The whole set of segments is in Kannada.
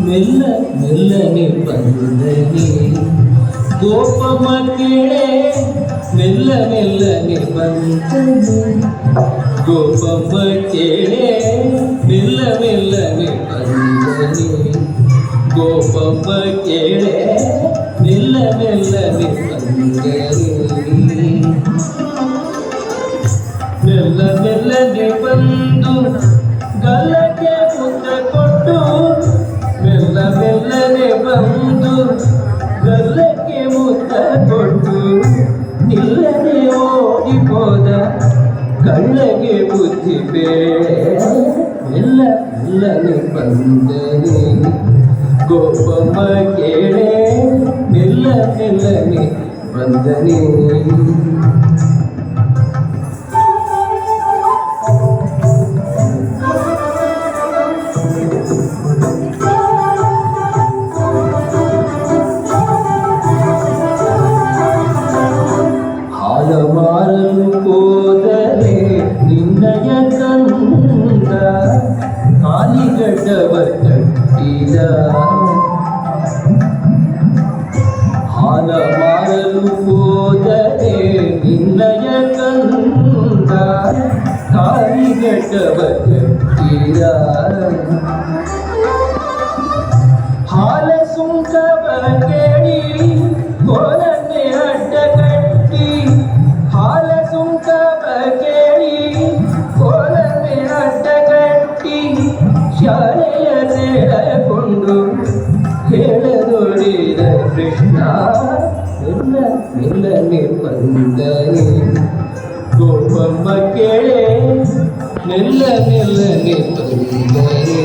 ಮೆಲ್ಲ ಮೆಲ್ಲನೆ ಬಂದನೆ ಗೋಪಮ್ಮ ಕೇಳೆ ಮೆಲ್ಲ ಮೆಲ್ಲನೆ ಬಂದನೆ ಗೋಪಮ್ಮ ಕೇಳೆ ಮೆಲ್ಲ ಮೆಲ್ಲನೆ ಬಂದನೆ ಗೋಪಮ್ಮ ಕೇಳೆ ಮೆಲ್ಲ ಮೆಲ್ಲನೆ ಬಂದನೆ ಮೆಲ್ಲ ಮೆಲ್ಲನೆ ಬಂದು ಗಲ್ಲಕ್ಕೆ ಮುದ್ದ ಕೊಟ್ಟು ಮೆಲ್ಲ ಮೆಲ್ಲನೆ ಬಂದು ಗಲ್ಲಕ್ಕೆ ಮುದ್ದ ಕೊಟ್ಟು ನಿಲ್ಲನೆ ಓಡಿపోದ ಕಳ್ಳಗೆ ಬುದ್ಧಿ ಬೇಡ ಮೆಲ್ಲ ಮೆಲ್ಲನೆ ಬಂದನೆ ಗೋಪಮ್ಮ ಕೇಳೆ ಮೆಲ್ಲ ಮೆಲ್ಲನೆ ಬಂದನೆ ಮಾರಲು ಹೋದರೆ ನಿನ್ನಯ ಕಂದ ಕಾಲಿಗಡ್ಡವ ಕಟ್ಟಿದ ಹಾಲ ಮಾರಲು ಹೋದರೆ ನಿನ್ನಯ ಕಂದ ಕಾಲಿಗಡ್ಡವ ಕಟ್ಟಿದ ಹಾಲ ಸುಂಕವ ಕೇಳಿ ಕೋಲನ್ನೇ ಅಡ್ಡ ಕಟ್ಟಿ ಹಾಲ ಸುಂಕವ ಕೇಳಿ ಕೋಲನ್ನೇ ಅಡ್ಡ ಕಟ್ಟಿ ಶಾಲೆಯ ಸೇರಕೊಂಡು ಹೇಳದೊಡಿದ ಕೃಷ್ಣ ಮೆಲ್ಲ ಮೆಲ್ಲನೆ ಬಂದನೆ ಗೋಪಮ್ಮ ಕೇಳೆ ಮೆಲ್ಲ ಮೆಲ್ಲನೆ ಬಂದನೆ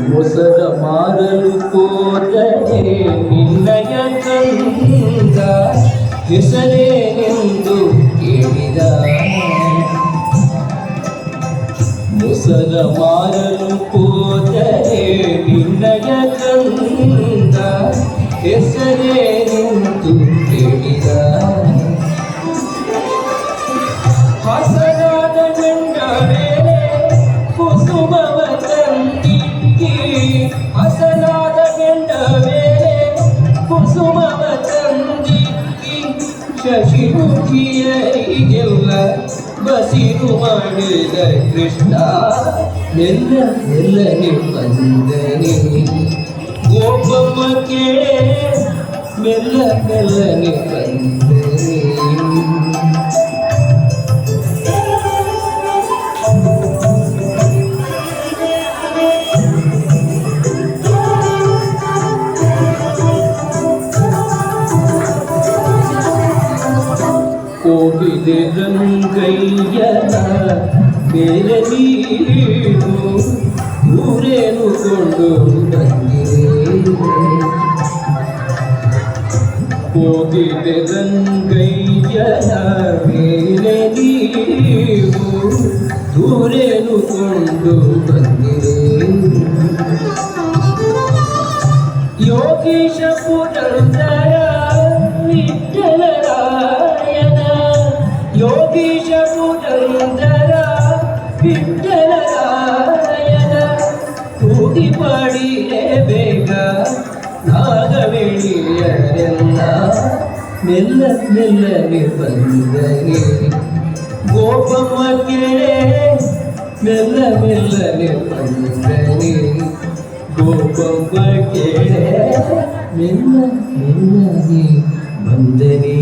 ಮೊಸರ ಮಾರಲು ಹೋದರೆ ನಿನ್ನಯ ಕಂದ ಹೆಸರೇನೆಂದು ಕೇಳಿದ ಮೊಸರ ಮಾರಲು ಹೋದರೆ ನಿನ್ನಯ ಕಂದ ಹೆಸರೇನೆಂದು ಕೇಳಿದ ಹಸನಾದ ಗಂಡ ಮೇಲೆ ಕುಸುಮವ ತಂದಿಕ್ಕಿ ಹಸನಾದ ಗಂಡ ಮೇಲೆ ಕುಸುಮವ ತಂದಿಕ್ಕಿ ಶಶಿಮುಖಿಯರಿಗೆಲ್ಲ ಬಸಿರು ಮಾಡಿದ ಕೃಷ್ಣ ಮೆಲ್ಲ ಮೆಲ್ಲನೆ ಬಂದನೆ ಗೋಪಮ್ಮ ಕೇಳೆ ಮೆಲ್ಲ ಮೆಲ್ಲನೆ ಬಂದನೆ ಕೋಗಿಲೆ ರಂಗಯ್ಯನ ಮೇಲೆ ನೀನು ಊರೇನು ಕೊಂಡು ಬಂದಿರೆ ಕೋಗಿಲೆ ರಂಗಯ್ಯನ ಮೇಲೆ ನೀವು ಊರೇನು ಕೊಂಡು ಬಂದಿರೆ ಯೋಗೀಶ ಪುರಂದರ ವಿಠಲರಾಯನ ಯೋಗೀಶ ಪುರಂದರ ವಿಠಲರಾಯನ ಕೂಗಿ ಪಾಡಿರೆ ಬೇಗ ನಾಗವೇಣಿಯರೆಲ್ಲ ಮೆಲ್ಲ ಮೆಲ್ಲನೆ ಬಂದರೆ ಗೋಪಮ್ಮ ಕೇಳೆ ಮೆಲ್ಲ ಮೆಲ್ಲನೆ ಬಂದರೆ ಗೋಪಮ್ಮ ಕೇಳೆ ಮೆಲ್ಲ ಮೆಲ್ಲನೆ ಬಂದರೆ